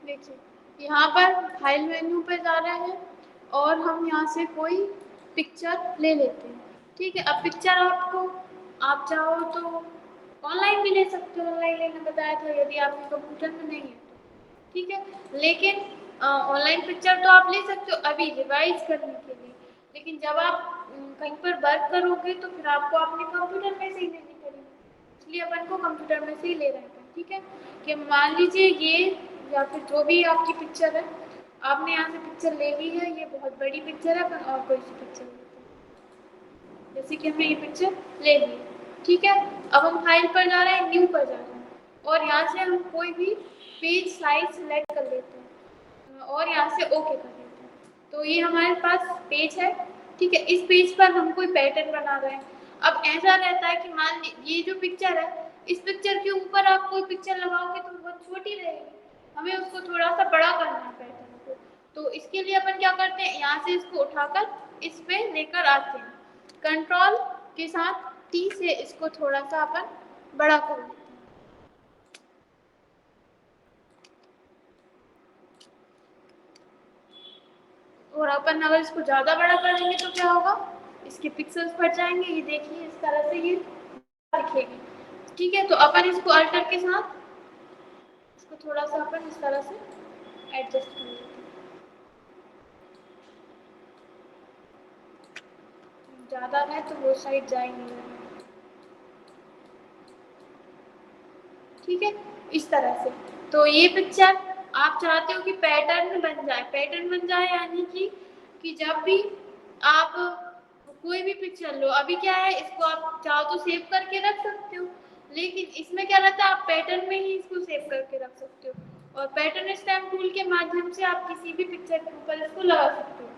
देखिए यहाँ पर फाइल मेन्यू पे जा रहे हैं और हम यहाँ से कोई पिक्चर ले लेते हैं। ठीक है, अब पिक्चर आप चाहो तो ऑनलाइन भी ले सकते हो, ऑनलाइन लेना बताया था यदि आपके कंप्यूटर में नहीं है तो। ठीक है, लेकिन ऑनलाइन पिक्चर तो आप ले सकते हो अभी रिवाइज करने के लिए, लेकिन जब आप कहीं पर वर्क करोगे तो फिर आपको अपने कंप्यूटर में से ही लेनी पड़ेगी, इसलिए अपन को कंप्यूटर में से ही ले रहे हैं। ठीक है, कि मान लीजिए ये या फिर जो भी आपकी पिक्चर है, आपने यहाँ से पिक्चर ले ली है, ये बहुत बड़ी पिक्चर है, अपन और कोई सी पिक्चर लेते हैं, जैसे कि हमने ये पिक्चर ले ली। ठीक है, अब हम फाइल पर जा रहे हैं, न्यू पर जा रहे हैं और यहाँ से हम कोई भी पेज साइज सेलेक्ट कर लेते हैं और यहाँ से ओके कर देते हैं। तो ये हमारे पास पेज है। ठीक है, इस पेज पर हम कोई पैटर्न बना रहे हैं। अब ऐसा रहता है कि मान लीजिए ये जो पिक्चर है, इस पिक्चर के ऊपर आप कोई पिक्चर लगाओगे तो बहुत छोटी रहेगी, हमें उसको थोड़ा सा बड़ा करना है पैटर्न को। तो इसके लिए अपन क्या करते हैं, यहाँ से इसको उठाकर इस पे लेकर आते हैं, कंट्रोल के साथ टी से इसको थोड़ा सा अपन बड़ा कर लेते हैं। और अपन अगर इसको ज्यादा बड़ा करेंगे तो क्या होगा, इसके पिक्सल्स बढ़ जाएंगे। ये देखिए इस तरह से ये दिखेगी। ठीक है, तो अपन इसको अल्टर के साथ इसको थोड़ा सा अपन इस तरह से एडजस्ट कर लेते हैं, ज्यादा है तो वो साइड जाएंगे। ठीक है, इस तरह से। तो ये पिक्चर आप चाहते हो कि पैटर्न बन जाए, पैटर्न बन जाए यानी कि जब भी आप कोई भी पिक्चर लो, अभी क्या है इसको आप चाहो तो सेव करके रख सकते हो, लेकिन इसमें क्या रहता है आप पैटर्न में ही इसको सेव करके रख सकते हो और पैटर्न स्टैम्प टूल के माध्यम से आप किसी भी पिक्चर के ऊपर इसको लगा सकते हो।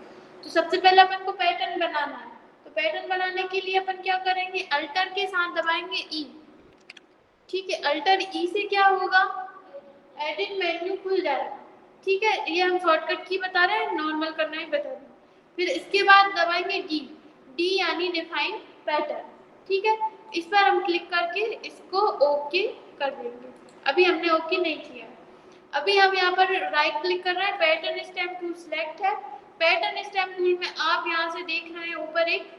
तो सबसे पहले अपन को पैटर्न बनाना है, तो पैटर्न बनाने के लिए अपन क्या करेंगे, अल्टर के साथ दबाएंगे ई। ठीक है, अल्टर ई से क्या होगा, एडिट मेन्यू खुल जाएगा। ठीक है, ये हम शॉर्टकट की बता रहे हैं, नॉर्मल करना ही बता रहे हैं। फिर इसके बाद दबाएंगे डी, डी यानी डिफाइन पैटर्न। ठीक है, इस पर हम क्लिक करके इसको ओके कर देंगे। अभी हमने ओके नहीं किया, अभी हम यहाँ पर राइट क्लिक कर रहे हैं, पैटर्न स्टैम्प टूल सिलेक्ट है। पैटर्न स्टैम्प टूल में आप यहाँ से देख रहे हैं ऊपर एक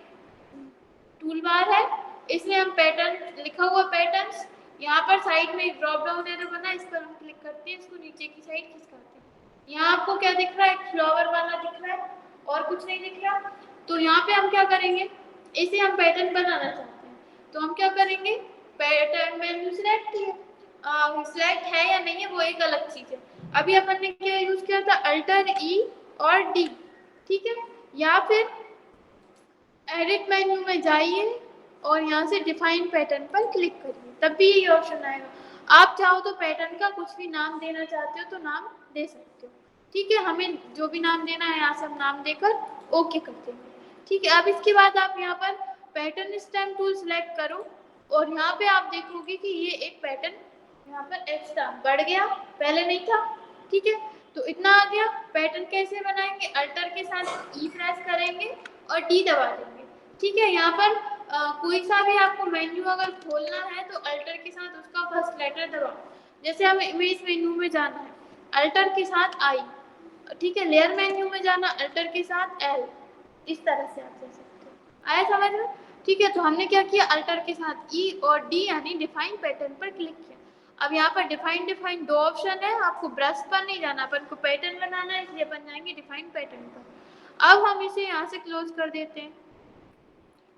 टूल बार है, इसमें हम पैटर्न लिखा हुआ पैटर्न्स, यहाँ पर साइड में एक ड्रॉप डाउन एरो बना है, इस पर हम क्लिक करते हैं, इसको नीचे की साइड खिसकाते हैं। यहाँ आपको क्या दिख रहा है, एक फ्लावर वाला दिख रहा है और कुछ नहीं दिख रहा। तो यहाँ पे हम क्या करेंगे, इसे हम पैटर्न बनाना चाहते हैं, तो हम क्या करेंगे, पैटर्न मेन्यू सिलेक्ट किया, सिलेक्ट है या नहीं है वो एक अलग चीज है। अभी अपन ने क्या यूज किया था, अल्टर ई और डी। ठीक है, या फिर एडिट मेन्यू में जाइए और यहाँ से डिफाइन पैटर्न पर क्लिक करिए, तब भी ये ऑप्शन आएगा। आप चाहो तो पैटर्न का कुछ भी नाम देना चाहते हो तो नाम दे सकते हो। ठीक है, हमें जो भी नाम देना है यहाँ से हम नाम देकर ओके कर देंगे। ठीक है, अब इसके बाद आप यहाँ पर पैटर्न स्टैम्प टूल सिलेक्ट करो और यहाँ पे आप देखोगे कि ये एक पैटर्न यहाँ पर एक्स्ट्रा बढ़ गया, पहले नहीं था। ठीक है, तो इतना आ गया। पैटर्न कैसे बनाएंगे, अल्टर के साथ ई प्रेस करेंगे और डी दबा देंगे। ठीक है, यहाँ पर कोई सा भी आपको मेन्यू अगर खोलना है तो अल्टर के साथ उसका फर्स्ट लेटर दबाओ, जैसे हमें इमेज मेन्यू में जाना है अल्टर के साथ आई। ठीक है, लेयर मेन्यू में जाना अल्टर के साथ एल, इस तरह से आप जा सकते हो। आया समझ में? ठीक है, तो हमने क्या किया, अल्टर के साथ ई और डी यानी डिफाइन पैटर्न पर क्लिक किया। अब यहाँ पर डिफाइन दो ऑप्शन है, आपको ब्रश पर नहीं जाना, अपन को पैटर्न बनाना है, इसलिए अपन जाएंगे डिफाइन पैटर्न पर। अब हम इसे यहाँ से क्लोज कर देते हैं।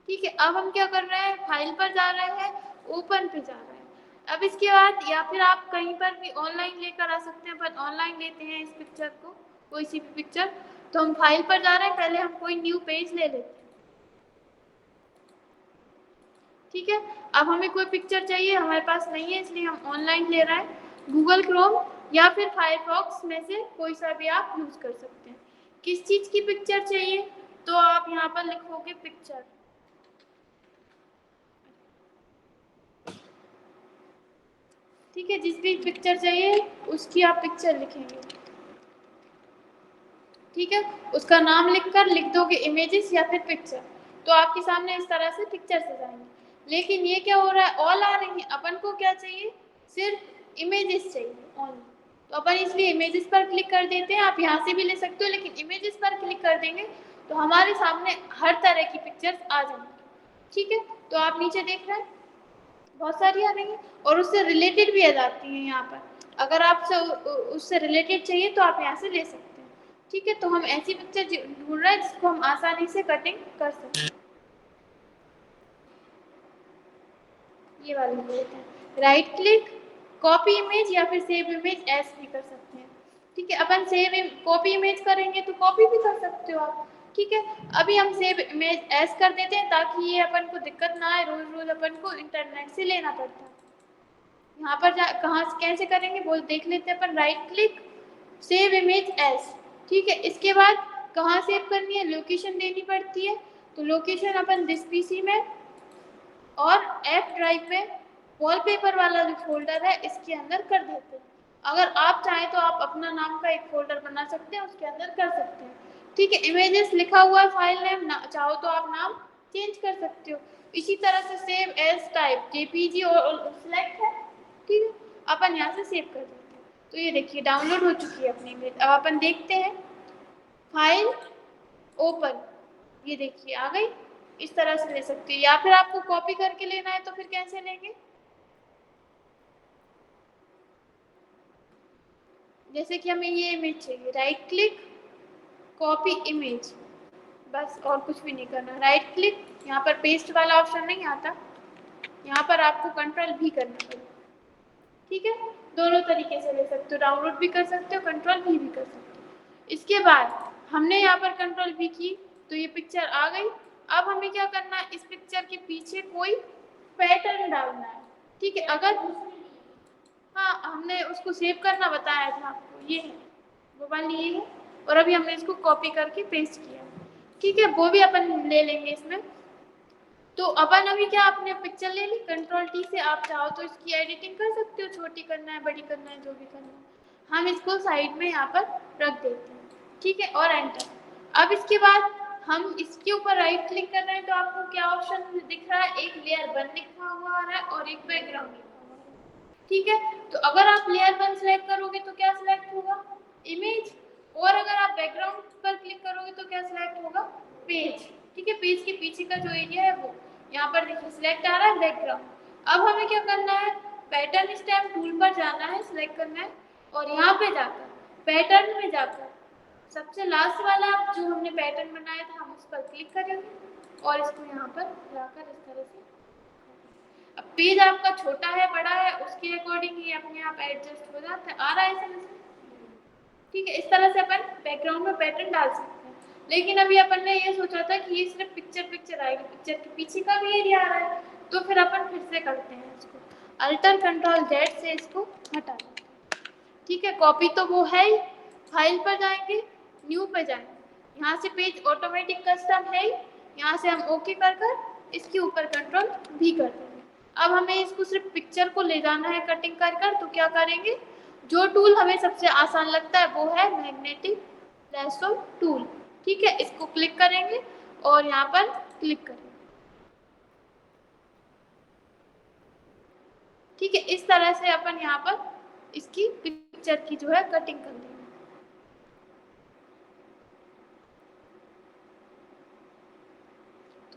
ठीक है, अब हम क्या कर रहे हैं, फाइल पर जा रहे हैं, ओपन पे जा रहे हैं। अब इसके बाद या फिर आप कहीं पर भी ऑनलाइन लेकर आ सकते हैं, पर ऑनलाइन लेते हैं इस पिक्चर को, कोई सी भी पिक्चर, तो हम फाइल पर जा रहे हैं, पहले हम कोई न्यू पेज ले लेते हैं। ठीक है, अब हमें कोई पिक्चर चाहिए, हमारे पास नहीं है, इसलिए हम ऑनलाइन ले रहे हैं। गूगल क्रोम या फिर फायरफॉक्स में से कोई सा भी आप यूज कर सकते हैं। किस चीज की पिक्चर चाहिए, तो आप यहाँ पर लिखोगे पिक्चर। ठीक है, जिस भी पिक्चर चाहिए उसकी आप पिक्चर लिखेंगे। ठीक है, उसका नाम लिखकर लिख दोगे इमेजेस या फिर पिक्चर, तो आपके सामने इस तरह से पिक्चर्स आ जाएंगे। लेकिन ये क्या हो रहा है, ऑल आ रही है, अपन को क्या चाहिए, सिर्फ इमेजेस चाहिए ऑनली। तो अपन इसलिए इमेजेस पर क्लिक कर देते हैं। आप यहाँ से भी ले सकते हो, लेकिन इमेजेस पर क्लिक कर देंगे तो हमारे सामने हर तरह की पिक्चर्स आ जाएंगी। ठीक है, तो आप नीचे देख रहे हैं बहुत सारी आ रही हैं और उससे रिलेटेड भी आ जाती हैं यहाँ पर। अगर आप उससे रिलेटेड चाहिए तो आप यहाँ से ले सकते हैं। ठीक है, तो हम ऐसी पिक्चर ढूंढ रहे हैं जिसको हम आसानी से कटिंग कर सकते हैं। ये वाली लेते हैं, राइट क्लिक, कॉपी इमेज या फिर सेव इमेज एज भी कर सकते हैं। ठीक है, अपन सेव कॉपी इमेज करेंगे तो कॉपी भी कर सकते हो आप। ठीक है, अभी हम सेव इमेज एज कर देते हैं ताकि ये अपन को दिक्कत ना आए, रोज रोज अपन को इंटरनेट से लेना पड़ता है। यहाँ पर कहाँ कैसे करेंगे वो देख लेते हैं अपन। Right click, save image as. ठीक है, इसके बाद कहाँ सेव करनी है, लोकेशन देनी पड़ती है। तो लोकेशन अपन दिस पीसी में और एफ ड्राइव में वॉलपेपर वाला जो फोल्डर है इसके अंदर कर देते हैं। अगर आप चाहें तो आप अपना नाम का एक फोल्डर बना सकते हैं, उसके अंदर कर सकते हैं। ठीक है, इमेजेस लिखा हुआ है फाइल नेम, चाहो तो आप नाम चेंज कर सकते हो। इसी तरह से सेव एज टाइप जेपीजी और सिलेक्ट है। ठीक है, अपन यहाँ से सेव कर देते हैं। तो ये देखिए डाउनलोड हो चुकी है अपनी इमेज। अब अपन देखते हैं फाइल ओपन, ये देखिए आ गई। इस तरह से ले सकते हैं, या फिर आपको कॉपी करके लेना है तो फिर कैसे लेंगे, जैसे कि हमें ये इमेज चाहिए, राइट क्लिक, कॉपी इमेज, बस और कुछ भी नहीं करना। राइट क्लिक, यहाँ पर पेस्ट वाला ऑप्शन नहीं आता, यहाँ पर आपको कंट्रोल भी करना पड़ेगा। ठीक है, दोनों तरीके से ले सकते हो, डाउनलोड भी कर सकते हो, कंट्रोल भी कर सकते हो। इसके बाद हमने यहाँ पर कंट्रोल भी की तो ये पिक्चर आ गई। अब हमें क्या करना है, इस पिक्चर के पीछे कोई पैटर्न डालना है। ठीक है, अगर हाँ हमने उसको सेव करना बताया था आपको, ये है वो वाली, ये है। और अभी हमने इसको कॉपी करके पेस्ट किया। ठीक है, वो भी अपन ले लेंगे इसमें। तो अपन अभी क्या, आपने पिक्चर ले ली, कंट्रोल टी से आप चाहो तो इसकी एडिटिंग कर सकते हो, छोटी करना है बड़ी करना है जो भी करना है। हम इसको साइड में यहाँ पर रख देते हैं। ठीक है, और एंटर। अब इसके बाद हम इसके ऊपर राइट क्लिक कर रहे हैं तो आपको क्या ऑप्शन दिख रहा है, एक लेयर 1 लिखा हुआ आ रहा है और एक बैकग्राउंड लिखा हुआ है। ठीक है, तो अगर आप लेयर 1 सिलेक्ट करोगे तो क्या सिलेक्ट होगा, इमेज, और अगर आप बैकग्राउंड पर क्लिक करोगे तो क्या सिलेक्ट होगा, पेज। ठीक है, पेज के पीछे का जो एरिया है वो यहाँ पर देखिए सिलेक्ट आ रहा है, बैकग्राउंड। अब हमें क्या करना है, पैटर्न स्टैम्प टूल पर जाना है, सिलेक्ट करना है और यहाँ पे जाकर पैटर्न में जाकर सबसे लास्ट वाला जो हमने पैटर्न बनाया था हम उस पर क्लिक करेंगे और इसको यहाँ पर लाकर इस तरह से। अब पेज आपका छोटा है बड़ा है उसके अकॉर्डिंग ये अपने आप एडजस्ट हो जाता है, आ रहा है समझ। ठीक है, इस तरह से अपन बैकग्राउंड में पैटर्न डाल सकते हैं। लेकिन अभी अपन ने ये सोचा था कि ये सिर्फ पिक्चर आएगी, पिक्चर के पीछे का भी एरिया आ रहा है, तो फिर अपन फिर से करते हैं इसको, अल्टर कंट्रोल जेड से इसको हटा देते हैं। ठीक है, कॉपी तो वो है ही, फाइल पर जाएंगे, न्यू पे जाएंगे, यहाँ से पेज ऑटोमेटिक कस्टम है, यहाँ से हम ओके कर इसके ऊपर कंट्रोल भी कर देंगे। अब हमें इसको सिर्फ पिक्चर को ले जाना है कटिंग कर तो क्या करेंगे, जो टूल हमें सबसे आसान लगता है वो है मैग्नेटिक लैसो टूल। ठीक है, इसको क्लिक करेंगे और यहाँ पर क्लिक करेंगे। ठीक है, इस तरह से अपन यहाँ पर इसकी पिक्चर की जो है कटिंग कर देंगे।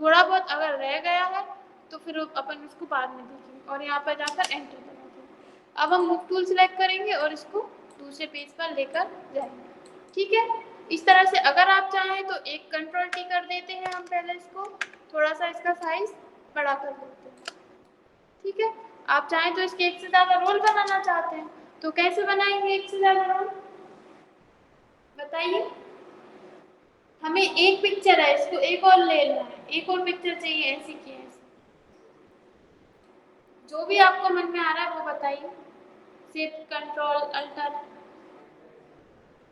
थोड़ा बहुत अगर रह गया है तो फिर अपन इसको बाद में देखेंगे और यहाँ पर जाकर एंटर दबा देंगे। अब हम मूव टूल सिलेक्ट करेंगे और इसको दूसरे पेज पर लेकर जाएंगे। ठीक है, इस तरह से अगर आप चाहें तो एक कंट्रोल टी कर देते हैं हम, पहले इसको थोड़ा सा इसका साइज बड़ा कर देते हैं। ठीक है, आप चाहें तो इसके एक से ज्यादा रोल बनाना चाहते हैं तो कैसे बनाएंगे एक से ज्यादा रोल, बताइए। हमें एक पिक्चर है, इसको एक और ले लेना है, एक और पिक्चर चाहिए ऐसी की ऐसी, जो भी आपको मन में आ रहा है वो बताइए। शिफ्ट कंट्रोल अल्टर,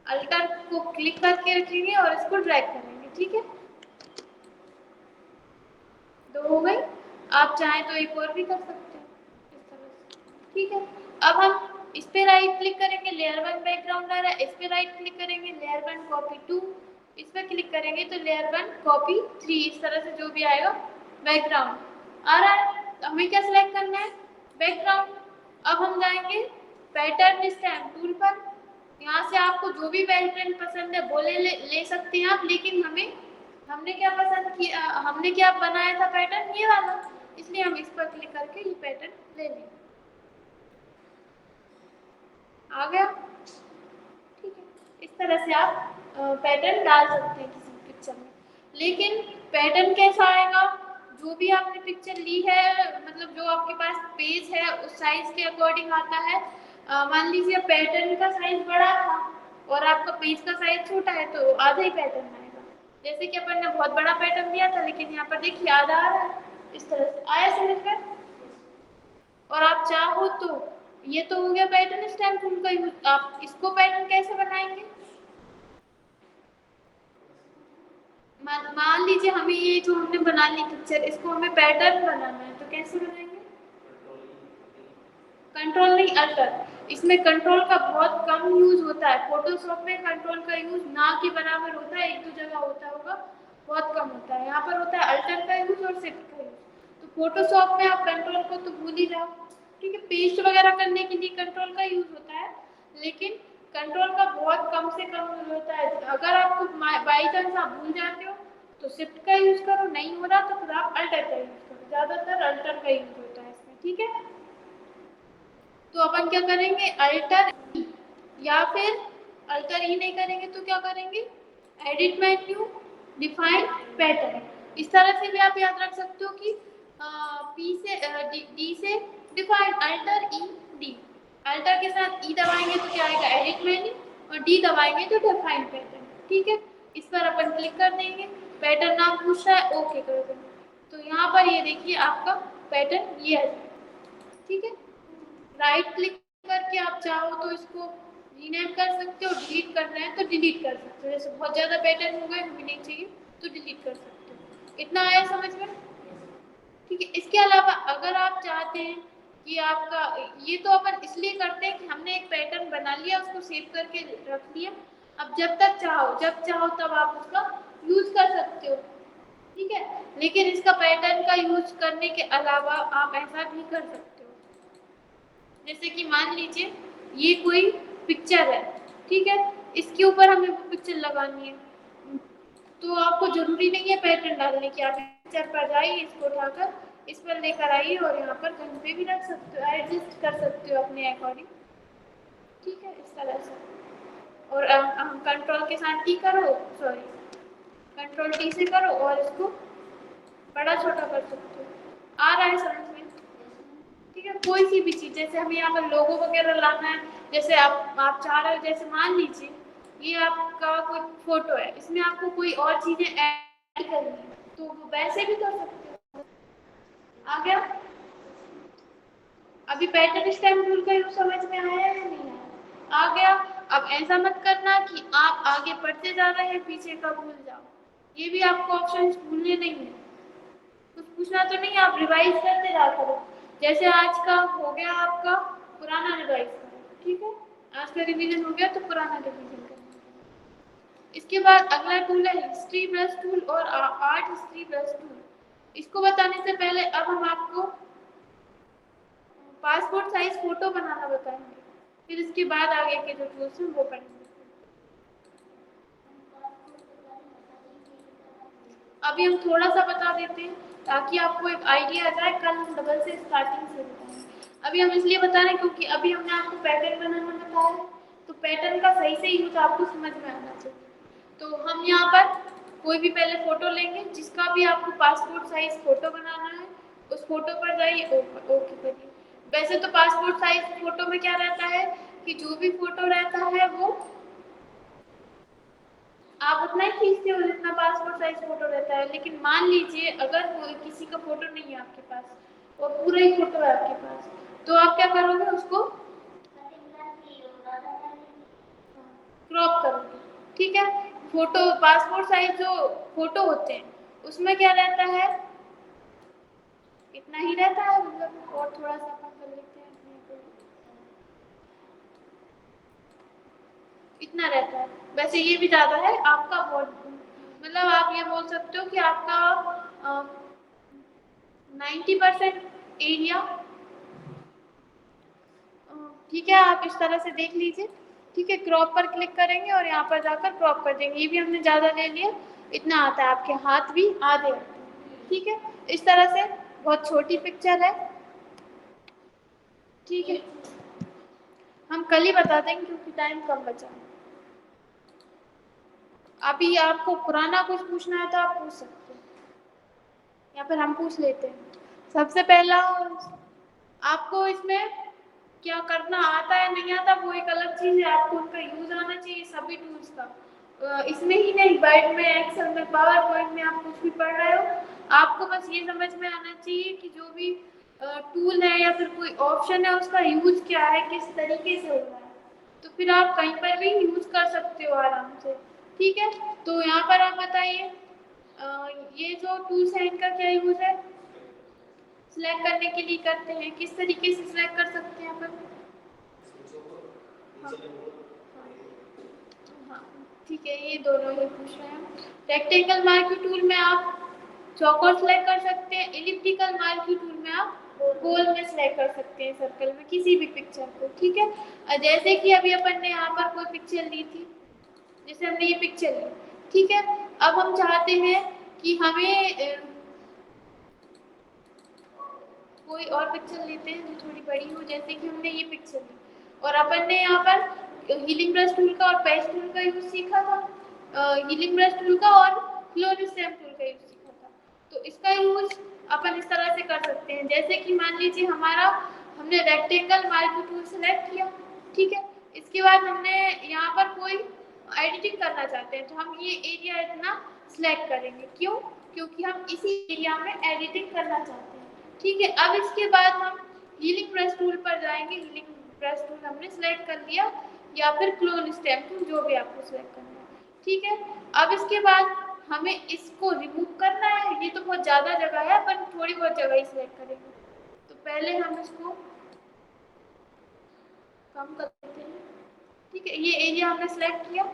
अल्टर को क्लिक करके रखेंगे और इसको ड्रैग करेंगे। ठीक है, दो हो गई, आप चाहें तो एक और भी कर सकते हैं इस तरह से। ठीक है, अब हम इस पे राइट क्लिक करेंगे, लेयर 1 बैकग्राउंड आ रहा है, इस पे राइट क्लिक करेंगे, लेयर 1 कॉपी 2, इस पे क्लिक करेंगे तो लेयर 1 कॉपी 3, इस तरह से जो भी आएगा बैकग्राउंड आ रहा है। तो हमें क्या सिलेक्ट करना है, बैकग्राउंड। अब हम जाएंगे पैटर्न स्टैम्प टूल पर यहाँ से आपको जो भी पैटर्न पसंद है वो ले सकते हैं आप, लेकिन हमने क्या पसंद किया, हमने क्या बनाया था पैटर्न, ये वाला, इसलिए हम इस पर क्लिक करके ये पैटर्न ले लेंगे। आ गया, ठीक है। इस तरह से आप पैटर्न डाल सकते हैं किसी पिक्चर में। लेकिन पैटर्न कैसा आएगा, जो भी आपने पिक्चर ली है, मतलब जो आपके पास पेज है उस साइज के अकॉर्डिंग आता है। मान लीजिए पैटर्न का साइज बड़ा था और आपका पेज का साइज छोटा है तो आधा ही पैटर्न आएगा। जैसे कि अपन ने बहुत बड़ा पैटर्न दिया था, लेकिन यहाँ पर देखिए आधा आ रहा है। इस तरह से आया समझ में। और आप चाहो तो ये तो हो गया पैटर्न स्टैम्प टूल का यूज। आप इसको पैटर्न कैसे बनाएंगे, मान लीजिए हमें ये जो हमने बना ली पिक्चर, इसको हमें पैटर्न बनाना है तो कैसे बनाएंगे, कंट्रोल नहीं अल्टर। इसमें कंट्रोल का बहुत कम यूज होता है। फोटोशॉप में कंट्रोल का यूज ना के बराबर होता है, एक दो जगह होता होगा, बहुत कम होता है। यहाँ पर होता है अल्टर का यूज और शिफ्ट का यूज। तो फोटोशॉप में आप कंट्रोल को तो भूल ही जाओ, ठीक है। पेस्ट वगैरह करने के लिए कंट्रोल का यूज होता है, लेकिन कंट्रोल का बहुत कम से कम यूज होता है। अगर आपको बाई चांस आप भूल जाते हो तो शिफ्ट का यूज करो, नहीं हो रहा तो फिर आप अल्टर का यूज करो। ज्यादातर अल्टर का यूज होता है इसमें, ठीक है। तो अपन क्या करेंगे, अल्टर ई, या फिर अल्टर ई नहीं करेंगे तो क्या करेंगे, एडिट मेन्यू, डिफाइन पैटर्न। इस तरह से भी आप याद रख सकते हो कि पी से डी से define, alter E D. Alter के साथ ई दबाएंगे तो क्या आएगा, एडिट मेन्यू, और डी दबाएंगे तो डिफाइन पैटर्न, ठीक है। इस पर अपन क्लिक कर देंगे, पैटर्न नाम पूछ रहा है, ओके कर देंगे। तो यहाँ पर ये देखिए आपका पैटर्न ये है, ठीक है। राइट क्लिक करके आप चाहो तो इसको रीनेम कर सकते हो, डिलीट करना है तो डिलीट कर सकते हो। जैसे बहुत ज़्यादा पैटर्न हो गए, हमें नहीं चाहिए तो डिलीट कर सकते हो। इतना आया समझ में, ठीक है। इसके अलावा अगर आप चाहते हैं कि आपका, ये तो अपन इसलिए करते हैं कि हमने एक पैटर्न बना लिया, उसको सेव करके रख लिया, अब जब तक चाहो जब चाहो तब आप उसका यूज कर सकते हो, ठीक है। लेकिन इसका पैटर्न का यूज करने के अलावा आप ऐसा भी कर सकते हो, जैसे कि मान लीजिए ये कोई पिक्चर है, ठीक है, इसके ऊपर हमें वो पिक्चर लगानी है, तो आपको जरूरी नहीं है पैटर्न डालने की। आप पिक्चर पर जाइए, इसको उठाकर इस पर लेकर आइए और यहाँ पर कहीं पे भी रख सकते हो, एडजस्ट कर सकते हो अपने अकॉर्डिंग, ठीक है, इस तरह से। और हम कंट्रोल के साथ टी करो, सॉरी कंट्रोल टी से करो और इसको बड़ा छोटा कर सकते हो। आ रहा है समझ में, ठीक है। कोई सी भी चीज, जैसे हमें यहाँ पर लोगो वगैरह लाना है, जैसे आप चाह रहे हो, जैसे मान लीजिए ये आपका कोई फोटो है, इसमें आपको कोई और चीजें ऐड करनी है तो वो वैसे भी कर सकते हो। आ गया, अभी पैटर्न स्टैम्प रूल का यूज समझ में आया या नहीं आया, आ गया। अब ऐसा मत करना कि आप आगे बढ़ते जा रहे हैं पीछे का भूल जाओ, ये भी आपको ऑप्शन भूलने नहीं है। कुछ पूछना तो नहीं, आप रिवाइज करते रहा करो। जैसे आज का हो गया आपका पुराना रिवाइज करो, ठीक है। आज का रिवीजन हो गया तो पुराना रिवीजन करो। इसके बाद अगला टूल है हिस्ट्री ब्रश टूल और आर्ट हिस्ट्री ब्रश टूल। इसको बताने से पहले अब हम आपको पासपोर्ट साइज फोटो बनाना बताएंगे, फिर इसके बाद आगे के जो टूल्स हैं वो पढ़ेंगे। अभी हम थोड़ा सा बता देते हैं ताकि आपको एक आइडिया आ जाए, कल हम डबल से स्टार्टिंग से बताएंगे। अभी हम इसलिए बता रहे हैं क्योंकि अभी हमने आपको पैटर्न बनाना बताया है, तो पैटर्न का सही से यूज आपको समझ में आना चाहिए। तो हम यहाँ पर कोई भी पहले फोटो लेंगे, जिसका भी आपको पासपोर्ट साइज फोटो बनाना है उस फोटो पर जाइए, ओके करिए। वैसे तो पासपोर्ट साइज फोटो में क्या रहता है कि जो भी फोटो रहता है वो आप उतना ही खींचते हो जितना पासपोर्ट साइज फोटो रहता है। लेकिन मान लीजिए अगर किसी का फोटो नहीं है आपके पास और पूरा ही फोटो है आपके पास, तो आप क्या करोगे, उसको क्रॉप करोगे, ठीक है। फोटो पासपोर्ट साइज जो फोटो होते हैं उसमें क्या रहता है, इतना ही रहता है, मतलब और थोड़ा सा कम कर लेते हैं अपने को, इतना रहता है। वैसे ये भी ज्यादा है आपका, बहुत मतलब आप ये बोल सकते हो कि आपका 90% एरिया, ठीक है। आप इस तरह से देख लीजिए। ठीक है, क्रॉप पर क्लिक करेंगे और यहाँ पर जाकर क्रॉप कर देंगे। ये भी हमने ज़्यादा ले लिया, इतना आता है, आपके हाथ भी आधे आते हैं। ठीक है, इस तरह से बहुत छोटी पिक्चर है। ठीक है, हम कल ही बता देंगे क्योंकि टाइम कम बचा है। अभी आपको पुराना कुछ पूछना है तो आप पूछ सकते हैं, या फिर हम पूछ लेते हैं। सबसे पहला आपको इसमें क्या करना आता है नहीं आता वो एक अलग चीज़ है, आपको उनका यूज आना चाहिए सभी टूल्स का। इसमें ही नहीं, वर्ड में, एक्सेल में, पावर पॉइंट में आप कुछ भी पढ़ रहे हो, आपको बस ये समझ में आना चाहिए कि जो भी टूल है या फिर कोई ऑप्शन है उसका यूज क्या है, किस तरीके से हो रहा है, तो फिर आप कहीं पर भी यूज कर सकते हो आराम से। ठीक है, तो यहाँ पर आप बताइए ये जो टूल्स है इनका क्या यूज है, सिलेक्ट करने के लिए करते हैं, किस तरीके से सिलेक्ट कर सकते हैं अपन। हाँ, हाँ, ठीक है, ये दोनों ही पूछ रहे हैं। रेक्टेंगल मार्क्यू टूल में आप चौकोर सिलेक्ट कर सकते हैं, इलिप्टिकल मार्क्यू टूल में आप गोल में सिलेक्ट कर सकते हैं, सर्कल में किसी भी पिक्चर को। ठीक है, जैसे कि अभी अपन ने यहाँ पर कोई पिक्चर ली थी, जैसे हमने ये पिक्चर ली, ठीक है, अब हम चाहते हैं कि हमें कोई और पिक्चर लेते हैं जो थोड़ी बड़ी हो, जैसे कि हमने ये पिक्चर ली और अपन ने यहाँ पर हीलिंग ब्रश टूल का और पेस्ट टूल का यूज सीखा था, हीलिंग ब्रश टूल का और क्लोन स्टैम्प टूल का यूज सीखा था। तो इसका यूज अपन इस तरह से कर सकते हैं, जैसे कि मान लीजिए हमारा हमने रेक्टेंगल मार्क्यू टूल सेलेक्ट किया, ठीक है, इसके बाद हमने यहाँ पर कोई एडिटिंग करना चाहते हैं तो हम ये एरिया इतना सिलेक्ट करेंगे, क्यों, क्योंकि हम इसी एरिया में एडिटिंग करना चाहते हैं। ठीक है, अब इसके बाद हम हीलिंग ब्रश टूल पर जाएंगे, हीलिंग ब्रश टूल हमने सेलेक्ट कर लिया, या फिर क्लोन स्टैम्प टूल, जो भी आपको सेलेक्ट करना है। ठीक है, अब इसके बाद हमें इसको रिमूव करना है, ये तो बहुत ज़्यादा जगह है, पर थोड़ी बहुत जगह ही सिलेक्ट करेंगे। तो पहले हम इसको कम कर देते हैं। ठीक है, ये एरिया हमने सेलेक्ट किया,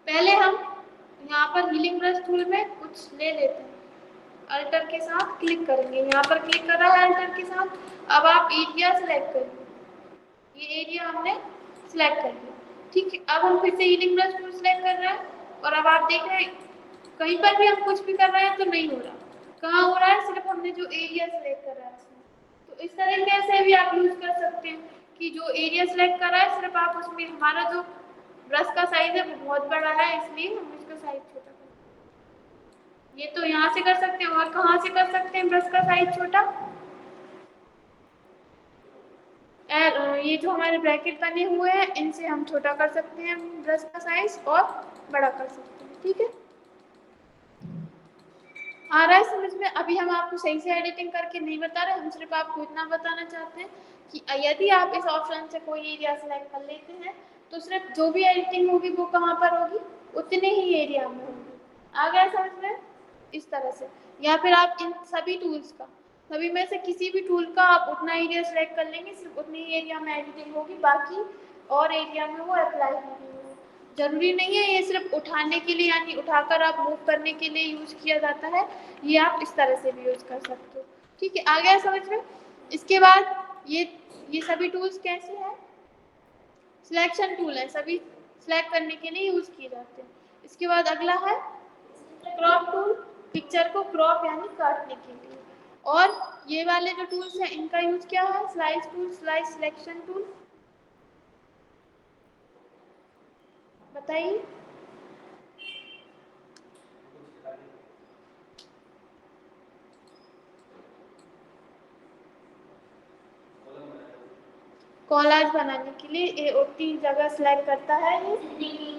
पहले हम यहाँ पर हीलिंग ब्रश टूल में कुछ ले लेते हैं, अल्टर के साथ क्लिक करेंगे, यहाँ पर क्लिक करा है अल्टर के साथ। अब आप एरिया सेलेक्ट करिए, ये एरिया हमने सेलेक्ट कर लिया। ठीक है, अब हम फिर से हीलिंग ब्रश टूल सेलेक्ट कर रहे हैं और अब आप देख रहे हैं कहीं पर भी हम कुछ भी कर रहे हैं तो नहीं हो रहा, कहाँ हो रहा है, सिर्फ हमने जो एरिया सेलेक्ट करा है उसमें। तो इस तरीके से भी आप यूज कर सकते हैं कि जो एरिया सेलेक्ट करा है सिर्फ आप उसमें, हमारा जो ब्रश का साइज है वो बहुत बड़ा है इसलिए हम इसका साइज छोटा कर, ये तो यहाँ से कर सकते हैं। और कहाँ से कर सकते हैं ब्रश का साइज छोटा, ये जो हमारे ब्रैकेट बने हुए हैं इनसे हम छोटा कर सकते हैं ब्रश का साइज और बड़ा कर सकते हैं। ठीक है, आ रहा है समझ में। अभी हम आपको सही से एडिटिंग करके नहीं बता रहे, हम सिर्फ आपको इतना बताना चाहते हैं कि यदि आप इस ऑप्शन से कोई एरिया सेलेक्ट कर लेते हैं तो सिर्फ जो भी एडिटिंग होगी वो कहाँ पर होगी, उतने ही एरिया में होगी। आ गया समझ में, इस तरह से। या फिर आप इन सभी टूल्स का, सभी में से किसी भी टूल का आप उतना एरिया सेलेक्ट कर लेंगे, सिर्फ उतनी ही एरिया में एडिटिंग होगी, बाकी और एरिया में वो अप्लाई नहीं होगी। जरूरी नहीं है ये सिर्फ उठाने के लिए, यानी उठाकर आप मूव करने के लिए यूज किया जाता है, ये आप इस तरह से भी यूज कर सकते हो। ठीक है, आ गया समझ में। इसके बाद ये सभी टूल्स कैसे हैं, सिलेक्शन टूल है, सभी सिलेक्ट करने के लिए यूज किए जाते हैं। इसके बाद अगला है क्रॉप टूल, पिक्चर को क्रॉप यानी काटने के लिए। और ये वाले जो टूल्स हैं इनका यूज क्या है, slice tool, slice selection tool, बताइए। कॉलाज बनाने के लिए ये उतनी जगह सिलेक्ट करता है, ये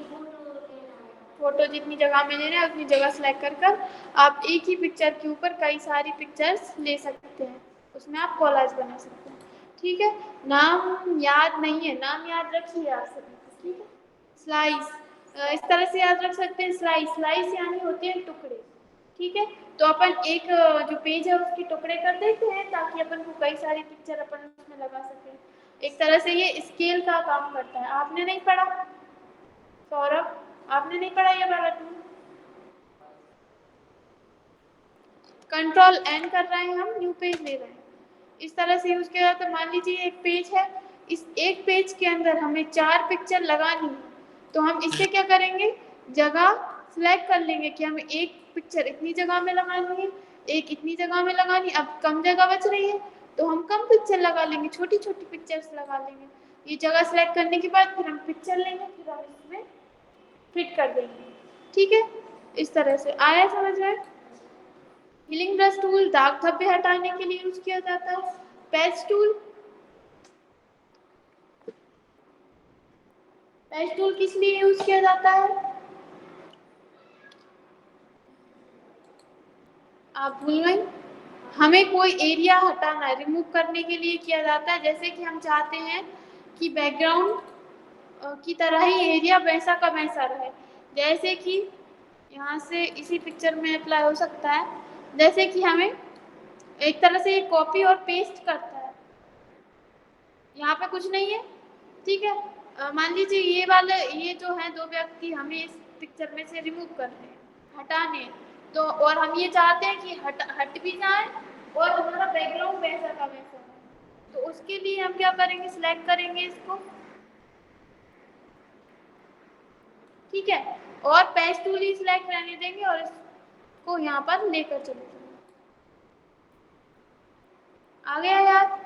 फोटो जितनी जगह में लेना है उतनी जगह सिलेक्ट कर कर आप एक ही पिक्चर के ऊपर कई सारी पिक्चर्स ले सकते हैं, उसमें आप कॉलाज बना सकते हैं। ठीक है, नाम याद नहीं है, नाम याद रखिए आप सभी। ठीक है, स्लाइस इस तरह से याद रख सकते हैं, स्लाइस, स्लाइस यानी होते हैं टुकड़े। ठीक है, तो अपन एक जो पेज है उसके टुकड़े कर देते हैं ताकि अपन को कई सारी पिक्चर अपन उसमें लगा सकें। एक तरह से ये स्केल का काम करता है। आपने नहीं पढ़ा सौरभ, आपने नहीं पढ़ा ये वाला टूल, कंट्रोल एन कर रहे हैं हम, न्यू पेज ले रहे हैं, इस तरह से यूज किया जाता है। मान लीजिए एक पेज है, इस एक पेज के अंदर हमें 4 पिक्चर लगानी है, तो हम इससे क्या करेंगे, जगह सिलेक्ट कर लेंगे कि हमें एक पिक्चर इतनी जगह में लगानी है, एक इतनी जगह में लगानी। अब कम जगह बच रही है तो हम कम पिक्चर लगा लेंगे, छोटी छोटी पिक्चर्स लगा लेंगे। ये जगह सिलेक्ट करने के बाद फिर हम पिक्चर लेंगे, फिर हम इसमें फिट कर देंगे। ठीक है, इस तरह से आया समझ में। हीलिंग ब्रश टूल दाग धब्बे हटाने के लिए यूज किया जाता है। पैच टूल किस लिए यूज किया जाता है, आप भूल गई। हमें कोई एरिया हटाना, रिमूव करने के लिए किया जाता है। जैसे कि हम चाहते हैं कि बैकग्राउंड की तरह ही एरिया वैसा का वैसा रहे। जैसे कि यहाँ से इसी पिक्चर में अप्लाई हो सकता है। जैसे कि हमें एक तरह से कॉपी और पेस्ट करता है, यहाँ पे कुछ नहीं है, ठीक है। मान लीजिए ये जो है दो व्यक्ति, हमें इस पिक्चर में से रिमूव करने हैं, हटाने हैं। तो और हम ये चाहते हैं कि हट भी जाए और हमारा बैकग्राउंड वैसा का वैसा है। तो उसके लिए हम क्या करेंगे, सिलेक्ट करेंगे इसको, ठीक है, और पैच टूल ही सिलेक्ट रहने देंगे और इसको यहाँ पर लेकर चले जाएंगे। आ गया याद,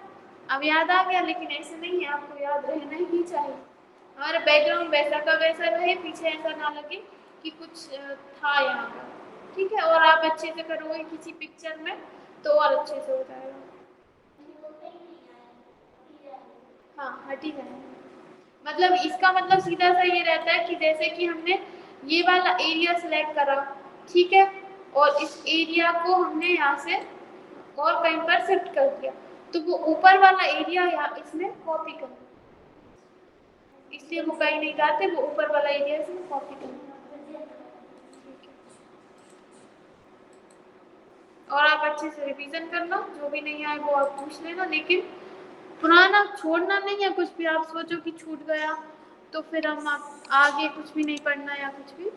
अब याद आ गया, लेकिन ऐसे नहीं है, आपको याद रहना ही चाहिए। हमारा बैकग्राउंड वैसा का वैसा रहे, पीछे ऐसा ना लगे कि कुछ था यहाँ पर, ठीक है। और आप अच्छे से करोगे किसी पिक्चर में तो और अच्छे से हो जाएगा। हाँ, हटी जाएगा। मतलब इसका मतलब सीधा सा ये रहता है कि जैसे कि हमने ये वाला एरिया सिलेक्ट करा, ठीक है, और इस एरिया को हमने यहाँ से और कहीं पर शिफ्ट कर दिया, तो वो ऊपर वाला एरिया यहाँ इसमें कॉपी कर दिया, इसलिए वो कहीं नहीं जाते, वो ऊपर वाला एरिया इसमें कॉपी कर दिया। और आप अच्छे से रिवीजन करना, जो भी नहीं आए वो आप पूछ लेना, लेकिन पुराना छोड़ना नहीं है। कुछ भी आप सोचो कि छूट गया तो फिर हम आप आगे कुछ भी नहीं पढ़ना या कुछ भी